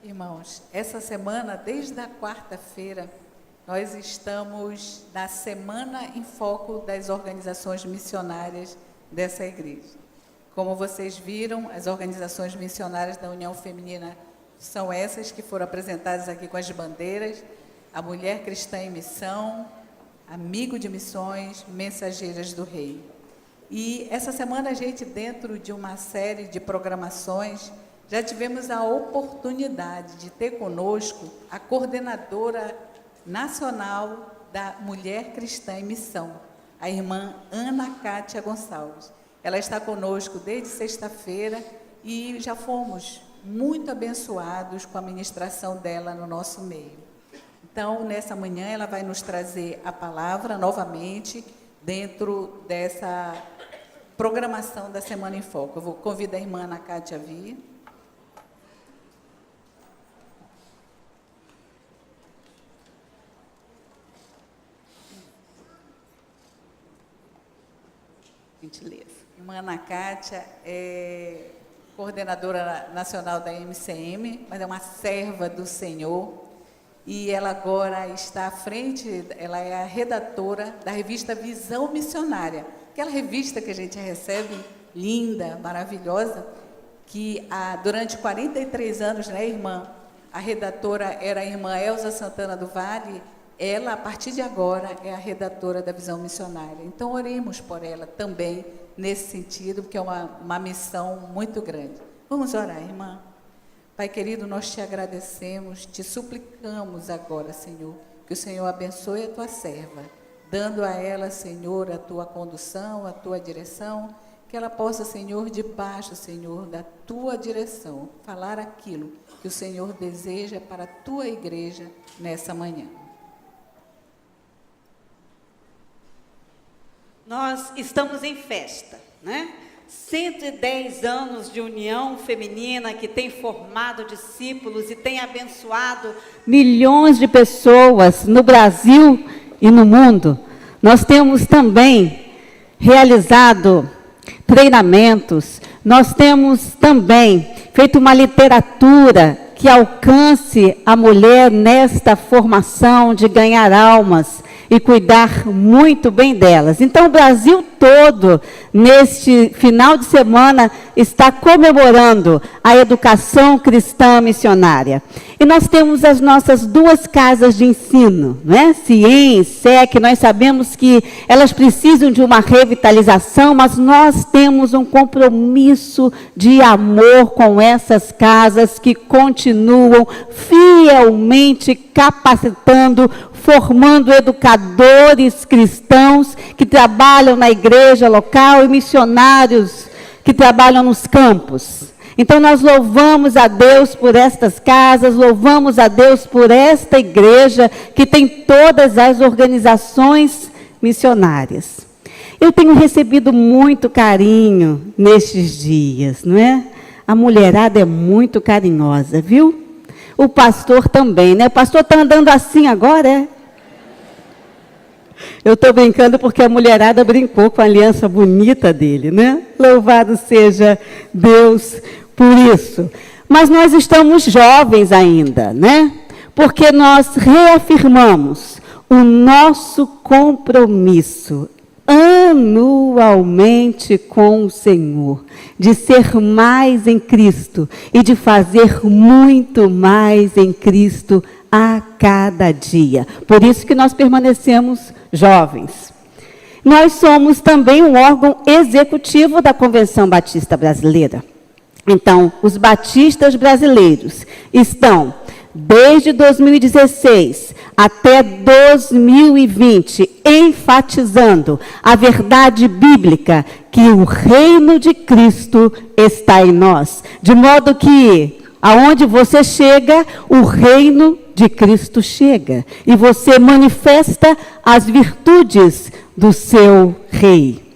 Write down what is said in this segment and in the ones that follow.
Irmãos, essa semana, desde a quarta-feira, nós estamos na Semana em Foco das organizações missionárias dessa igreja. Como vocês viram, as organizações missionárias da União Feminina são essas que foram apresentadas aqui com as bandeiras: a Mulher Cristã em Missão, Amigo de Missões, Mensageiras do Rei. E essa semana a gente, dentro de uma série de programações, já tivemos a oportunidade de ter conosco a coordenadora nacional da Mulher Cristã em Missão, a irmã Ana Cátia Gonçalves. Ela está conosco desde sexta-feira e já fomos muito abençoados com a ministração dela no nosso meio. Então, nessa manhã, ela vai nos trazer a palavra novamente dentro dessa programação da Semana em Foco. Eu vou convidar a irmã Ana Cátia a vir. Gentileza. Irmã Ana Cátia é coordenadora nacional da MCM, mas é uma serva do Senhor, e ela agora está à frente, ela é a redatora da revista Visão Missionária, aquela revista que a gente recebe, linda, maravilhosa, que durante 43 anos, né, irmã, a redatora era a irmã Elza Santana do Vale. Ela, a partir de agora, é a redatora da Visão Missionária. Então, oremos por ela também, nesse sentido, porque é uma missão muito grande. Vamos orar, irmã. Pai querido, nós te agradecemos, te suplicamos agora, Senhor, que o Senhor abençoe a tua serva, dando a ela, Senhor, a tua condução, a tua direção, que ela possa, Senhor, debaixo, Senhor, da tua direção, falar aquilo que o Senhor deseja para a tua igreja nessa manhã. Nós estamos em festa, né? 110 anos de união feminina que tem formado discípulos e tem abençoado milhões de pessoas no Brasil e no mundo. Nós temos também realizado treinamentos, nós temos também feito uma literatura que alcance a mulher nesta formação de ganhar almas e cuidar muito bem delas. Então, o Brasil todo, neste final de semana, está comemorando a educação cristã missionária. E nós temos as nossas duas casas de ensino, né? CIEM e SEC, nós sabemos que elas precisam de uma revitalização, mas nós temos um compromisso de amor com essas casas que continuam fielmente capacitando, formando educadores cristãos que trabalham na igreja local e missionários que trabalham nos campos. Então, nós louvamos a Deus por estas casas, louvamos a Deus por esta igreja que tem todas as organizações missionárias. Eu tenho recebido muito carinho nestes dias, não é? A mulherada é muito carinhosa, viu? O pastor também, né? O pastor está andando assim agora, é? Eu estou brincando porque a mulherada brincou com a aliança bonita dele, né? Louvado seja Deus por isso. Mas nós estamos jovens ainda, né? Porque nós reafirmamos o nosso compromisso anualmente com o Senhor, de ser mais em Cristo e de fazer muito mais em Cristo a cada dia. Por isso que nós permanecemos jovens. Nós somos também um órgão executivo da Convenção Batista Brasileira. Então, os batistas brasileiros estão, desde 2016 até 2020, enfatizando a verdade bíblica que o reino de Cristo está em nós. De modo que, aonde você chega, o reino de Cristo chega. E você manifesta as virtudes do seu rei.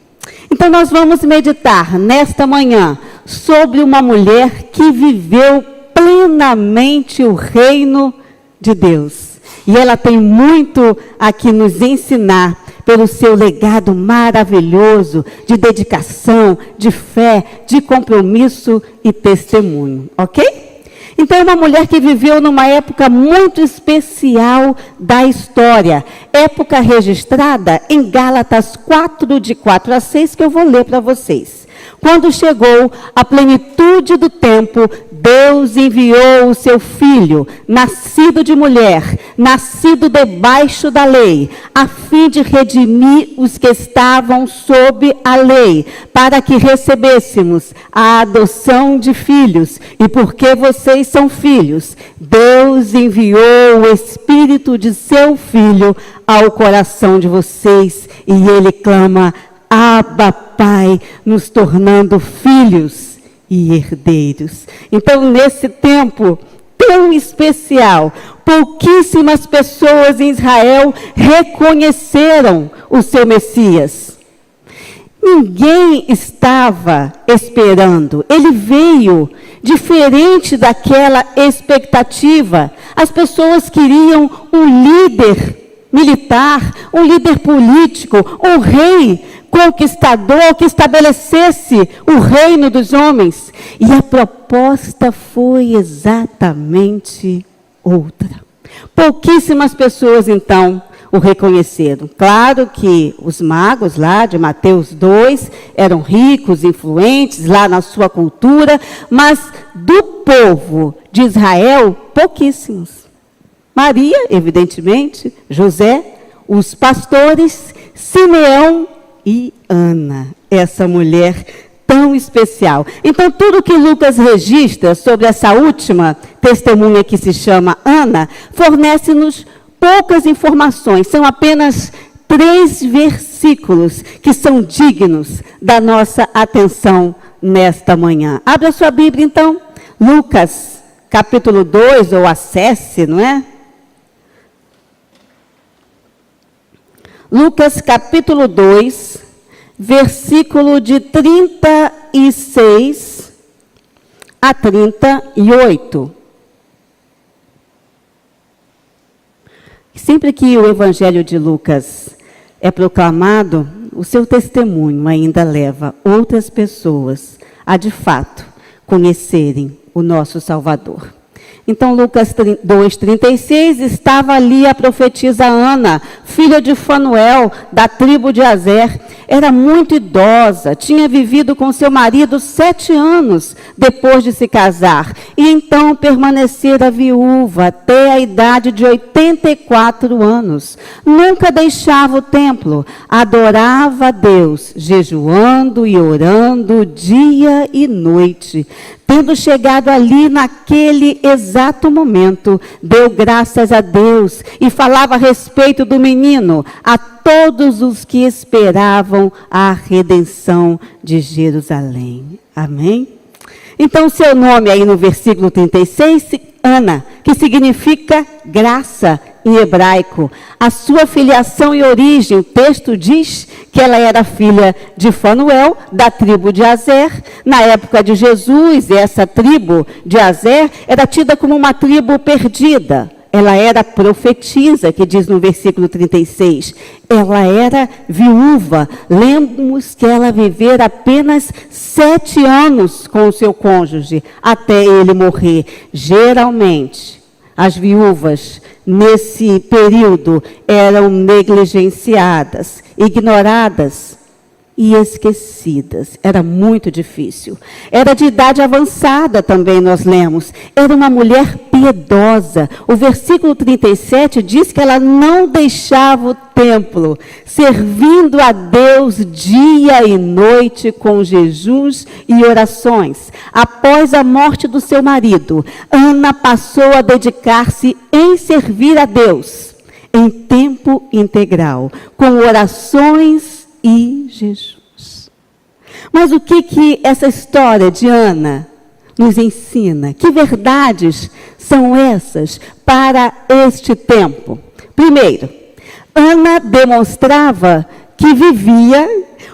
Então, nós vamos meditar nesta manhã sobre uma mulher que viveu plenamente o reino de Deus. E ela tem muito a que nos ensinar pelo seu legado maravilhoso de dedicação, de fé, de compromisso e testemunho, ok? Então, é uma mulher que viveu numa época muito especial da história. Época registrada em Gálatas 4, de 4 a 6, que eu vou ler para vocês. Quando chegou a plenitude do tempo, Deus enviou o seu Filho, nascido de mulher, nascido debaixo da lei, a fim de redimir os que estavam sob a lei, para que recebêssemos a adoção de filhos. E porque vocês são filhos, Deus enviou o Espírito de seu Filho ao coração de vocês, e ele clama: Abba, Pai, nos tornando filhos e herdeiros. Então, nesse tempo tão especial, pouquíssimas pessoas em Israel reconheceram o seu Messias. Ninguém estava esperando. Ele veio diferente daquela expectativa. As pessoas queriam um líder militar, um líder político, um rei conquistador que estabelecesse o reino dos homens. E a proposta foi exatamente outra. Pouquíssimas pessoas, então, o reconheceram. Claro que os magos lá de Mateus 2 eram ricos, influentes lá na sua cultura, mas do povo de Israel, pouquíssimos. Maria, evidentemente, José, os pastores, Simeão e Ana, essa mulher tão especial. Então, tudo que Lucas registra sobre essa última testemunha que se chama Ana, fornece-nos poucas informações. São apenas 3 versículos que são dignos da nossa atenção nesta manhã. Abra sua Bíblia, então. Lucas, capítulo 2, ou acesse, não é? Lucas, capítulo 2, versículo de 36 a 38. Sempre que o Evangelho de Lucas é proclamado, o seu testemunho ainda leva outras pessoas a, de fato, conhecerem o nosso Salvador. Então, Lucas 2:36, estava ali a profetisa Ana, filha de Fanuel, da tribo de Aser. Era muito idosa, tinha vivido com seu marido 7 anos depois de se casar. E então permanecera viúva até a idade de 84 anos. Nunca deixava o templo, adorava a Deus, jejuando e orando dia e noite. Tendo chegado ali naquele exato momento, deu graças a Deus e falava a respeito do menino a todos os que esperavam a redenção de Jerusalém. Amém? Então, seu nome aí no versículo 36, Ana, que significa graça em hebraico. A sua filiação e origem, o texto diz que ela era filha de Fanuel, da tribo de Aser. Na época de Jesus, essa tribo de Aser era tida como uma tribo perdida. Ela era profetisa, que diz no versículo 36. Ela era viúva. Lembramos que ela vivera apenas 7 anos com o seu cônjuge, até ele morrer. Geralmente, as viúvas, nesse período, eram negligenciadas, ignoradas e esquecidas. Era muito difícil. Era de idade avançada também, nós lemos. Era uma mulher piedosa. O versículo 37 diz que ela não deixava o templo, servindo a Deus dia e noite com jejuns e orações. Após a morte do seu marido, Ana passou a dedicar-se em servir a Deus em tempo integral, com orações e Jesus. Mas o que essa história de Ana nos ensina? Que verdades são essas para este tempo? Primeiro, Ana demonstrava que vivia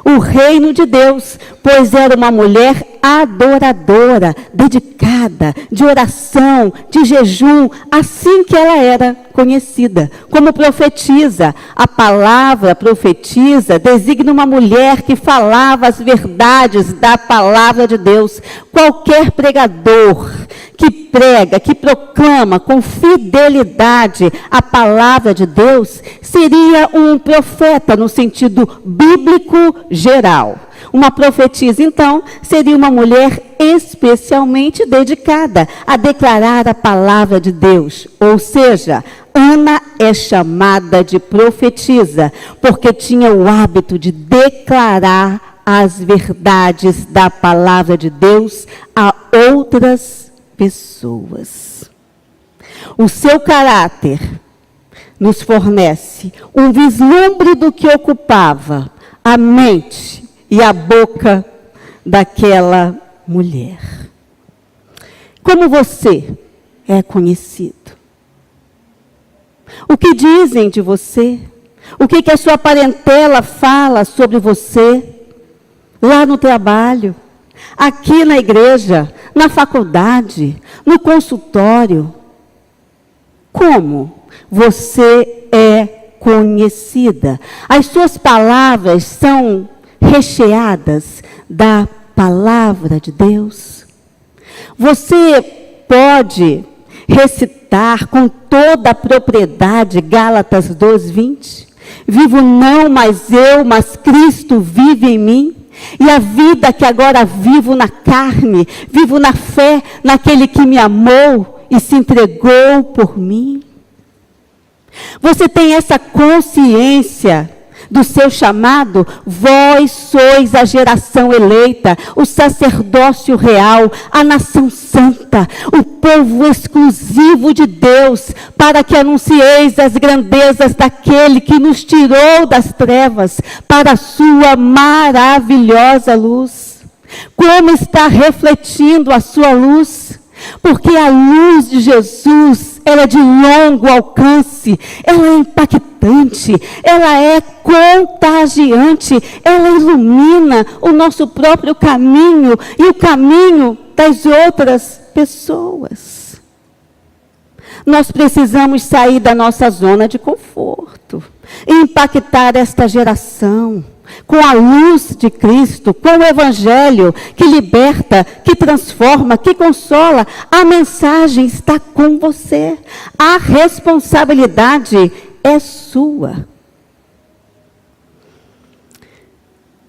o reino de Deus, pois era uma mulher adoradora, dedicada, de oração, de jejum, assim que ela era conhecida, como profetisa. A palavra profetisa designa uma mulher que falava as verdades da palavra de Deus. Qualquer pregador que prega, que proclama com fidelidade a palavra de Deus, seria um profeta no sentido bíblico geral. Uma profetisa, então, seria uma mulher especialmente dedicada a declarar a palavra de Deus. Ou seja, Ana é chamada de profetisa, porque tinha o hábito de declarar as verdades da palavra de Deus a outras pessoas. O seu caráter nos fornece um vislumbre do que ocupava a mente e a boca daquela mulher. Como você é conhecido? O que dizem de você? O que a sua parentela fala sobre você? Lá no trabalho, aqui na igreja, na faculdade, no consultório. Como você é conhecida? As suas palavras são recheadas da palavra de Deus? Você pode recitar com toda a propriedade Gálatas 2:20? Vivo não mais eu, mas Cristo vive em mim. E a vida que agora vivo na carne, vivo na fé naquele que me amou e se entregou por mim. Você tem essa consciência do seu chamado? Vós sois a geração eleita, o sacerdócio real, a nação santa, o povo exclusivo de Deus, para que anuncieis as grandezas daquele que nos tirou das trevas para a sua maravilhosa luz. Como está refletindo a sua luz? Porque a luz de Jesus, ela é de longo alcance, ela é impactante, ela é contagiante, ela ilumina o nosso próprio caminho e o caminho das outras pessoas. Nós precisamos sair da nossa zona de conforto e impactar esta geração com a luz de Cristo, com o Evangelho que liberta, que transforma, que consola. A mensagem está com você. A responsabilidade é sua.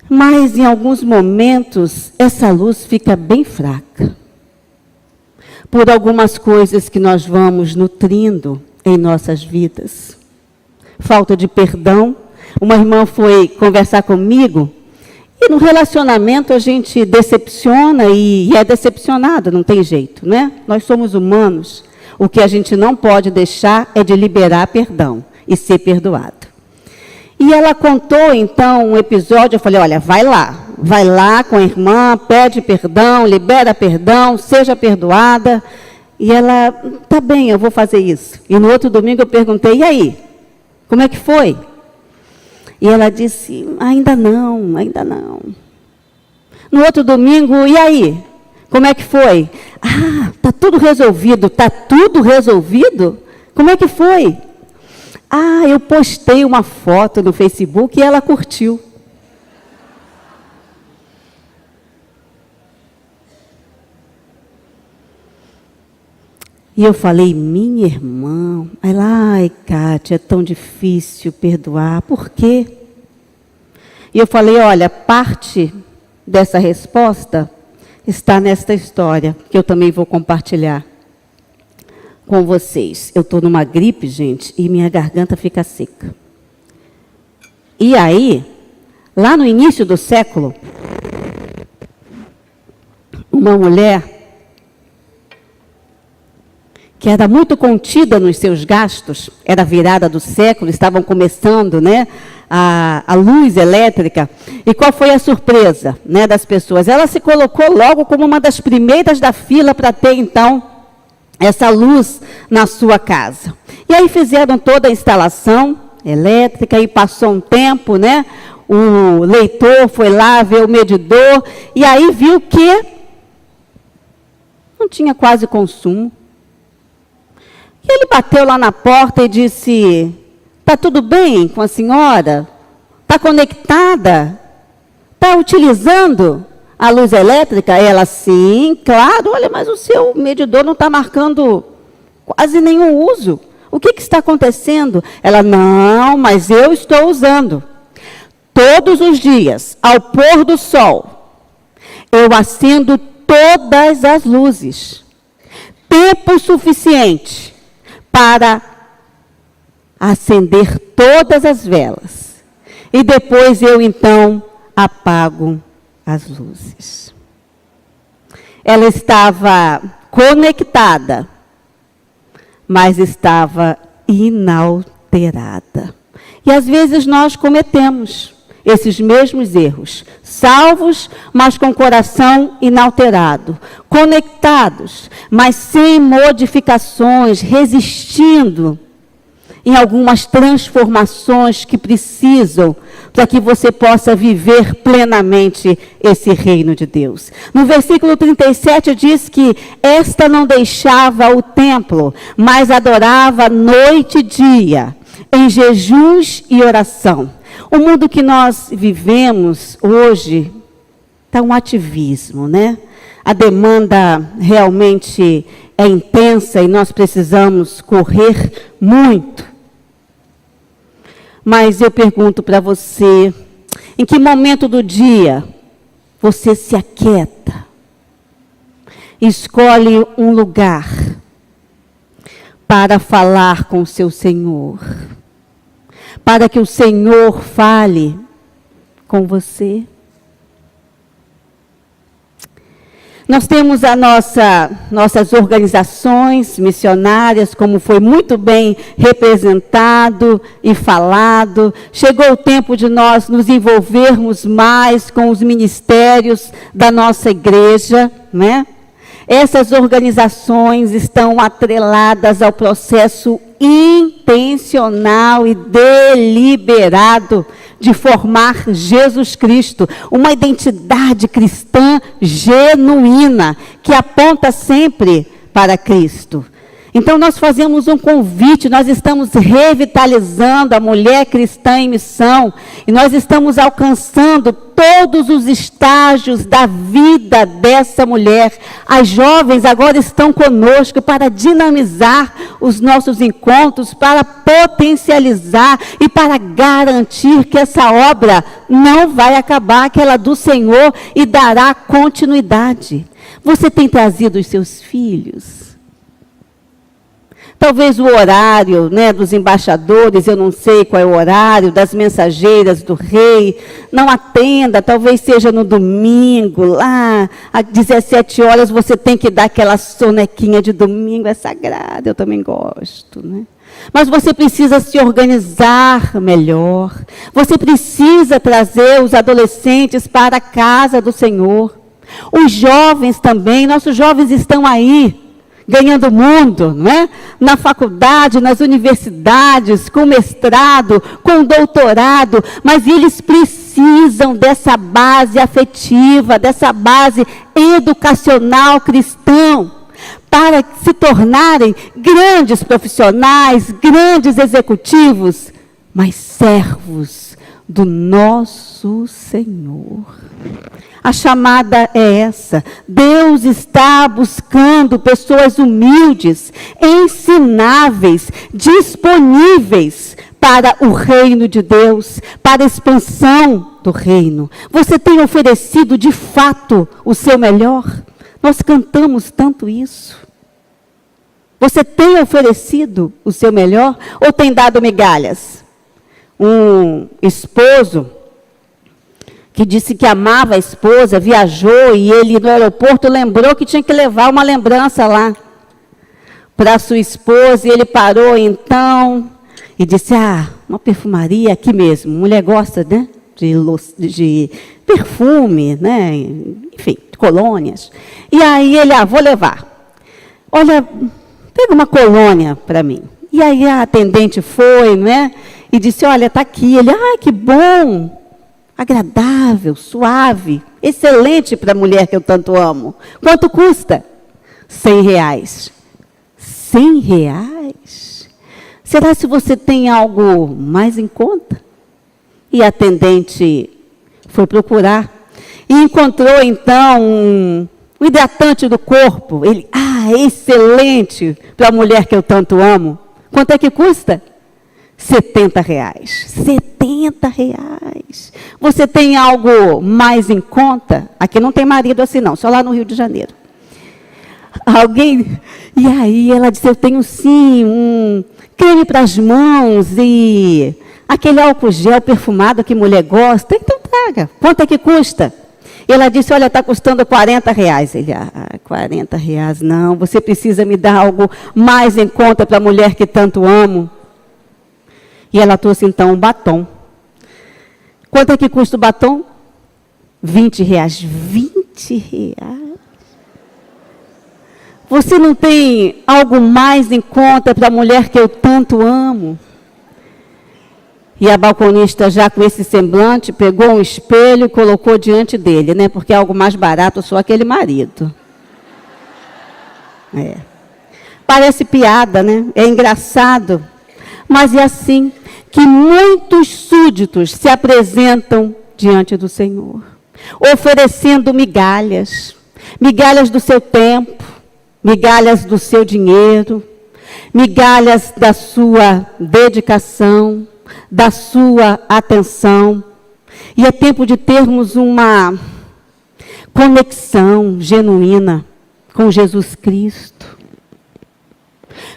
Mas em alguns momentos essa luz fica bem fraca. Por algumas coisas que nós vamos nutrindo em nossas vidas. Falta de perdão. Uma irmã foi conversar comigo, e no relacionamento a gente decepciona e é decepcionada, não tem jeito, né? Nós somos humanos, o que a gente não pode deixar é de liberar perdão e ser perdoado. E ela contou então um episódio, eu falei, olha, vai lá com a irmã, pede perdão, libera perdão, seja perdoada. E ela, tá bem, eu vou fazer isso. E no outro domingo eu perguntei, e aí, como é que foi? E ela disse, ainda não. No outro domingo, e aí? Como é que foi? Ah, está tudo resolvido. Está tudo resolvido? Como é que foi? Ah, eu postei uma foto no Facebook e ela curtiu. E eu falei, minha irmã. Ela, ai, Kátia, é tão difícil perdoar. Por quê? E eu falei, olha, parte dessa resposta está nesta história, que eu também vou compartilhar com vocês. Eu estou numa gripe, gente, e minha garganta fica seca. E aí, lá no início do século, uma mulher que era muito contida nos seus gastos, era a virada do século, estavam começando, né, a luz elétrica. E qual foi a surpresa, né, das pessoas? Ela se colocou logo como uma das primeiras da fila para ter, então, essa luz na sua casa. E aí fizeram toda a instalação elétrica e passou um tempo, né, o leitor foi lá ver o medidor e aí viu que não tinha quase consumo. E ele bateu lá na porta e disse: está tudo bem com a senhora? Está conectada? Está utilizando a luz elétrica? Ela, sim, claro. Olha, mas o seu medidor não está marcando quase nenhum uso. O que está acontecendo? Ela, não, mas eu estou usando. Todos os dias, ao pôr do sol, eu acendo todas as luzes. Tempo suficiente para acender todas as velas. E depois eu, então, apago as luzes. Ela estava conectada, mas estava inalterada. E às vezes nós cometemos esses mesmos erros, salvos, mas com o coração inalterado, conectados, mas sem modificações, resistindo em algumas transformações que precisam para que você possa viver plenamente esse reino de Deus. No versículo 37 diz que esta não deixava o templo, mas adorava noite e dia, em jejuns e oração. O mundo que nós vivemos hoje está um ativismo, né? A demanda realmente é intensa e nós precisamos correr muito. Mas eu pergunto para você, em que momento do dia você se aquieta? Escolhe um lugar para falar com o seu Senhor, para que o Senhor fale com você. Nós temos nossas organizações missionárias, como foi muito bem representado e falado. Chegou o tempo de nós nos envolvermos mais com os ministérios da nossa igreja, né? Essas organizações estão atreladas ao processo intencional e deliberado de formar Jesus Cristo, uma identidade cristã genuína, que aponta sempre para Cristo. Então nós fazemos um convite, nós estamos revitalizando a mulher cristã em missão, e nós estamos alcançando todos os estágios da vida dessa mulher. As jovens agora estão conosco para dinamizar os nossos encontros, para potencializar e para garantir que essa obra não vai acabar, que ela é do Senhor e dará continuidade. Você tem trazido os seus filhos? Talvez o horário, né, dos embaixadores, eu não sei qual é o horário, das mensageiras do rei, não atenda, talvez seja no domingo, lá às 17 horas você tem que dar aquela sonequinha de domingo, é sagrada, eu também gosto, né? Mas você precisa se organizar melhor, você precisa trazer os adolescentes para a casa do Senhor. Os jovens também, nossos jovens estão aí, ganhando o mundo, não é? Na faculdade, nas universidades, com mestrado, com doutorado, mas eles precisam dessa base afetiva, dessa base educacional cristã, para se tornarem grandes profissionais, grandes executivos, mas servos do nosso Senhor. A chamada é essa. Deus está buscando pessoas humildes, ensináveis, disponíveis para o reino de Deus, para a expansão do reino. Você tem oferecido de fato o seu melhor? Nós cantamos tanto isso. Você tem oferecido o seu melhor ou tem dado migalhas? Um esposo que disse que amava a esposa, viajou e ele no aeroporto lembrou que tinha que levar uma lembrança lá para sua esposa, e ele parou então e disse, uma perfumaria aqui mesmo, mulher gosta, né, de perfume, né, enfim, de colônias. E aí ele, vou levar. Olha, pega uma colônia para mim. E aí a atendente foi, né, e disse, olha, está aqui. Ele, que bom. Agradável, suave, excelente para a mulher que eu tanto amo. Quanto custa? R$100. R$100? Será se você tem algo mais em conta? E a atendente foi procurar e encontrou, então, um hidratante do corpo. Ele, excelente, para a mulher que eu tanto amo. Quanto é que custa? R$70. R$70. Você tem algo mais em conta? Aqui não tem marido assim não, só lá no Rio de Janeiro. Alguém? E aí ela disse, eu tenho sim um creme para as mãos e aquele álcool gel perfumado que mulher gosta. Então traga. Quanto é que custa? E ela disse, olha, está custando R$40. Ele, R$40 não, você precisa me dar algo mais em conta para a mulher que tanto amo. E ela trouxe então um batom. Quanto é que custa o batom? R$20. R$20? Você não tem algo mais em conta para a mulher que eu tanto amo? E a balconista, já com esse semblante, pegou um espelho e colocou diante dele, né? Porque é algo mais barato só aquele marido. Parece piada, né? É engraçado. Mas é assim que muitos súditos se apresentam diante do Senhor, oferecendo migalhas, migalhas do seu tempo, migalhas do seu dinheiro, migalhas da sua dedicação, da sua atenção. E é tempo de termos uma conexão genuína com Jesus Cristo.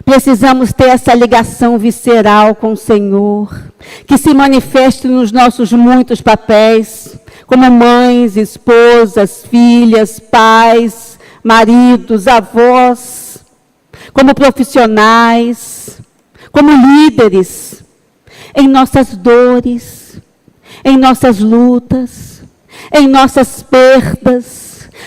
Precisamos ter essa ligação visceral com o Senhor, que se manifeste nos nossos muitos papéis, como mães, esposas, filhas, pais, maridos, avós, como profissionais, como líderes, em nossas dores, em nossas lutas, em nossas perdas,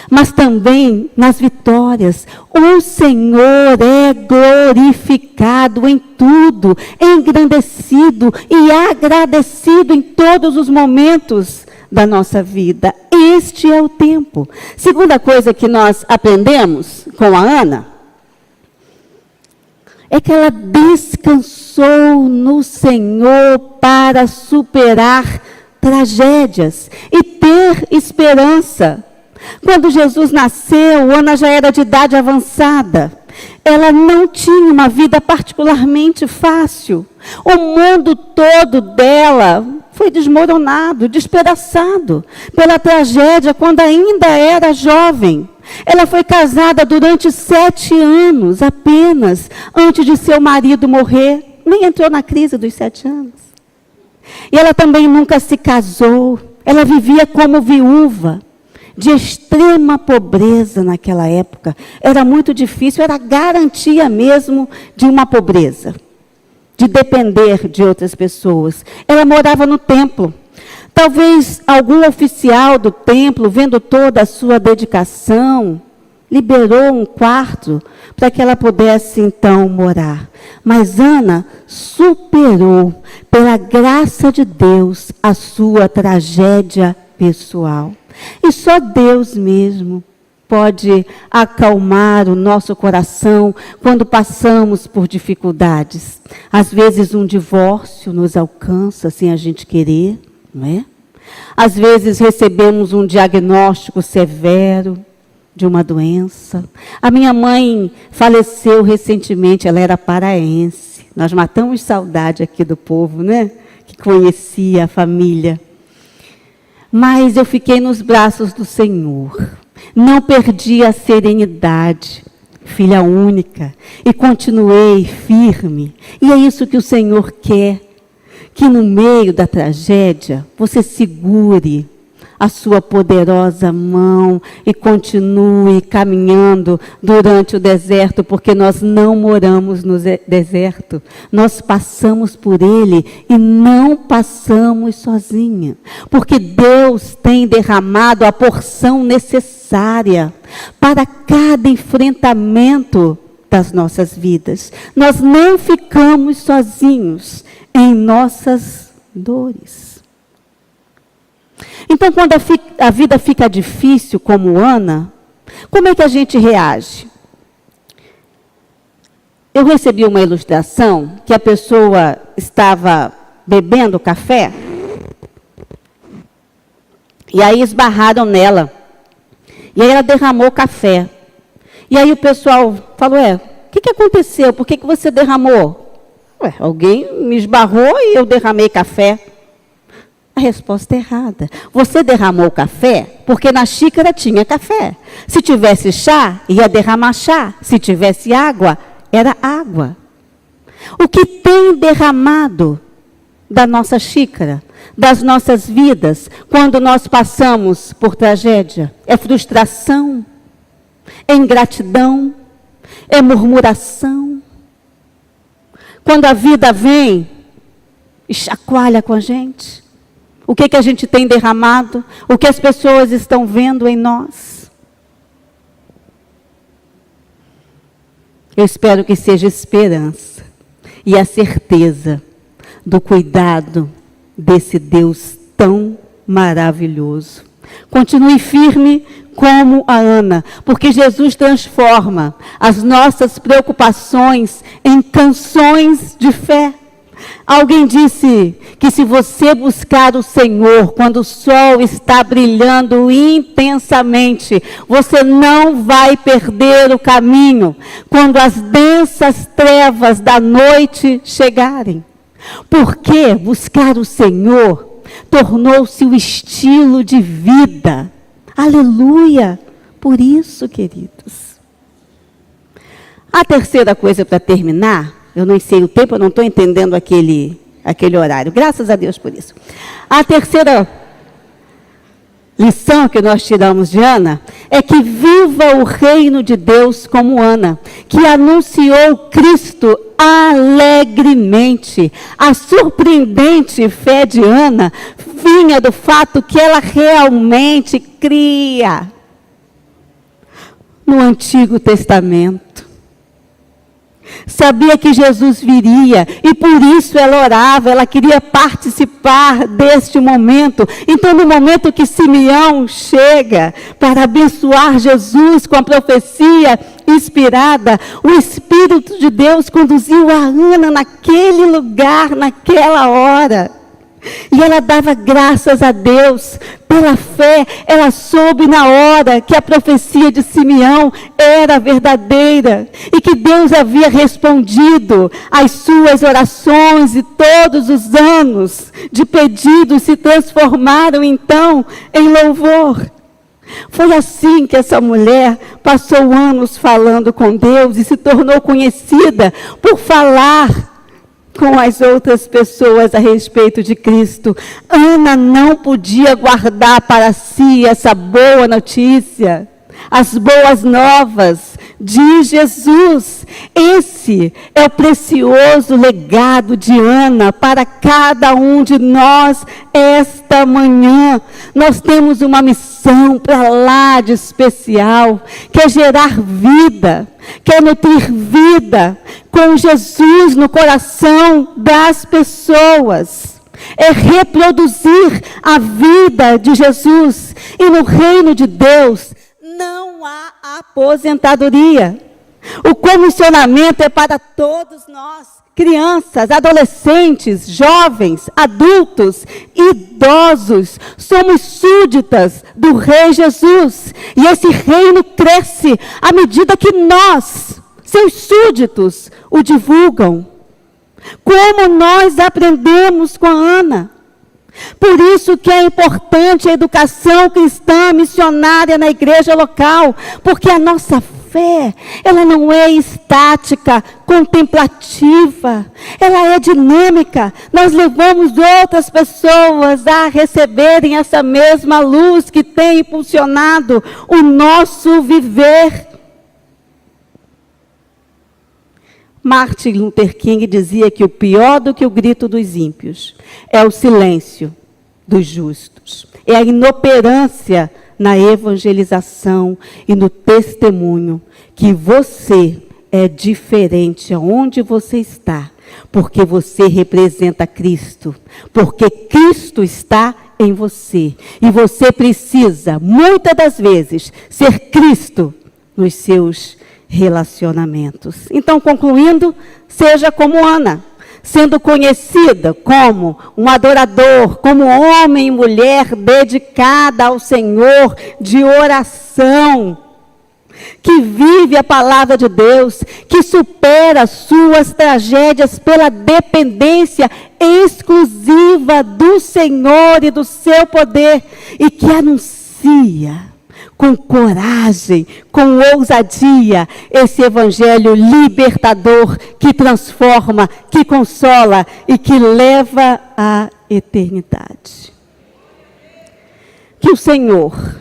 mas também nas vitórias. O Senhor é glorificado em tudo, engrandecido e agradecido em todos os momentos da nossa vida. Este é o tempo. Segunda coisa que nós aprendemos com a Ana é que ela descansou no Senhor para superar tragédias e ter esperança. Quando Jesus nasceu, Ana já era de idade avançada. Ela não tinha uma vida particularmente fácil. O mundo todo dela foi desmoronado, despedaçado pela tragédia quando ainda era jovem. Ela foi casada durante 7 anos apenas, antes de seu marido morrer. Nem entrou na crise dos 7 anos. E ela também nunca se casou. Ela vivia como viúva, de extrema pobreza naquela época. Era muito difícil, era garantia mesmo de uma pobreza, de depender de outras pessoas. Ela morava no templo. Talvez algum oficial do templo, vendo toda a sua dedicação, liberou um quarto para que ela pudesse então morar. Mas Ana superou, pela graça de Deus, a sua tragédia pessoal. E só Deus mesmo pode acalmar o nosso coração quando passamos por dificuldades. Às vezes um divórcio nos alcança sem a gente querer, não é? Às vezes recebemos um diagnóstico severo de uma doença. A minha mãe faleceu recentemente, ela era paraense. Nós matamos saudade aqui do povo, né? Que conhecia a família. Mas eu fiquei nos braços do Senhor. Não perdi a serenidade, filha única, e continuei firme. E é isso que o Senhor quer, que no meio da tragédia você segure a sua poderosa mão e continue caminhando durante o deserto, porque nós não moramos no deserto, nós passamos por ele e não passamos sozinha, porque Deus tem derramado a porção necessária para cada enfrentamento das nossas vidas. Nós não ficamos sozinhos em nossas dores. Então, quando a vida fica difícil, como Ana, como é que a gente reage? eu recebi uma ilustração que a pessoa estava bebendo café e aí esbarraram nela. E aí ela derramou o café. E aí o pessoal falou, o que aconteceu? Por que você derramou? Alguém me esbarrou e eu derramei café. A resposta é errada. Você derramou o café porque na xícara tinha café. Se tivesse chá, ia derramar chá. Se tivesse água, era água. O que tem derramado da nossa xícara, das nossas vidas, quando nós passamos por tragédia? É frustração, é ingratidão, é murmuração. Quando a vida vem e chacoalha com a gente, o que a gente tem derramado? O que as pessoas estão vendo em nós? Eu espero que seja esperança e a certeza do cuidado desse Deus tão maravilhoso. Continue firme como a Ana, porque Jesus transforma as nossas preocupações em canções de fé. Alguém disse que se você buscar o Senhor quando o sol está brilhando intensamente, você não vai perder o caminho quando as densas trevas da noite chegarem. Porque buscar o Senhor tornou-se o estilo de vida. Aleluia! Por isso, queridos. A terceira coisa para terminar, eu não sei o tempo, eu não estou entendendo aquele horário. Graças a Deus por isso. A terceira lição que nós tiramos de Ana é que viva o reino de Deus como Ana, que anunciou Cristo alegremente. A surpreendente fé de Ana vinha do fato que ela realmente cria no Antigo Testamento. Sabia que Jesus viria e por isso ela orava, ela queria participar deste momento. Então, no momento que Simeão chega para abençoar Jesus com a profecia inspirada, o Espírito de Deus conduziu a Ana naquele lugar, naquela hora. E ela dava graças a Deus pela fé. Ela soube na hora que a profecia de Simeão era verdadeira e que Deus havia respondido às suas orações, e todos os anos de pedidos se transformaram então em louvor. Foi assim que essa mulher passou anos falando com Deus e se tornou conhecida por falar com as outras pessoas a respeito de Cristo. Ana não podia guardar para si essa boa notícia, as boas novas de Jesus. Esse é o precioso legado de Ana para cada um de nós esta manhã. Nós temos uma missão para lá de especial, que é gerar vida, que é nutrir vida com Jesus no coração das pessoas. É reproduzir a vida de Jesus. E no reino de Deus não há aposentadoria. O comissionamento é para todos nós, crianças, adolescentes, jovens, adultos, idosos. Somos súditas do Rei Jesus. E esse reino cresce à medida que nós, seus súditos, o divulgam. Como nós aprendemos com a Ana. Por isso que é importante a educação cristã missionária na igreja local, porque a nossa fé, ela não é estática, contemplativa, ela é dinâmica. Nós levamos outras pessoas a receberem essa mesma luz que tem impulsionado o nosso viver. Martin Luther King dizia que o pior do que o grito dos ímpios é o silêncio dos justos. É a inoperância na evangelização e no testemunho que você é diferente aonde você está, porque você representa Cristo, porque Cristo está em você. E você precisa, muitas das vezes, ser Cristo nos seus relacionamentos. Então, concluindo, seja como Ana, sendo conhecida como um adorador, como homem e mulher dedicada ao Senhor, de oração, que vive a palavra de Deus, que supera suas tragédias pela dependência exclusiva do Senhor e do seu poder, e que anuncia com coragem, com ousadia, esse evangelho libertador que transforma, que consola e que leva à eternidade. Que o Senhor,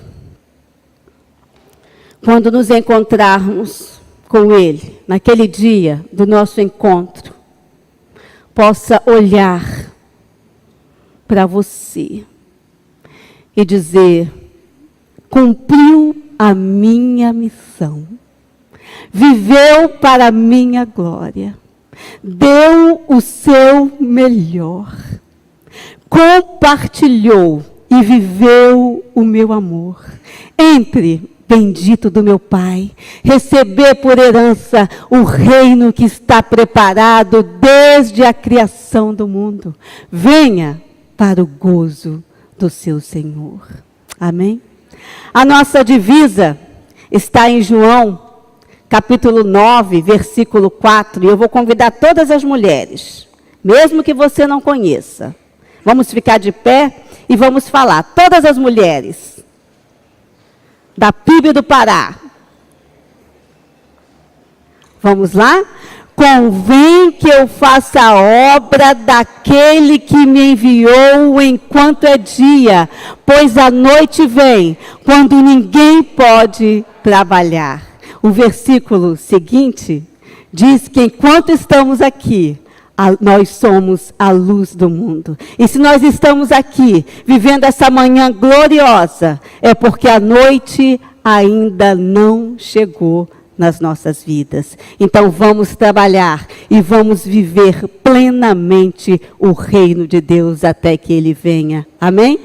quando nos encontrarmos com Ele, naquele dia do nosso encontro, possa olhar para você e dizer: cumpriu a minha missão, viveu para a minha glória, deu o seu melhor, compartilhou e viveu o meu amor. Entre, bendito do meu Pai, receber por herança o reino que está preparado desde a criação do mundo. Venha para o gozo do seu Senhor. Amém? A nossa divisa está em João, capítulo 9, versículo 4. E eu vou convidar todas as mulheres, mesmo que você não conheça. Vamos ficar de pé e vamos falar. Todas as mulheres da PIB do Pará. Vamos lá? Convém que eu faça a obra daquele que me enviou enquanto é dia, pois a noite vem, quando ninguém pode trabalhar. O versículo seguinte diz que enquanto estamos aqui, nós somos a luz do mundo. E se nós estamos aqui, vivendo essa manhã gloriosa, é porque a noite ainda não chegou nas nossas vidas. Então vamos trabalhar e vamos viver plenamente o reino de Deus até que Ele venha. Amém?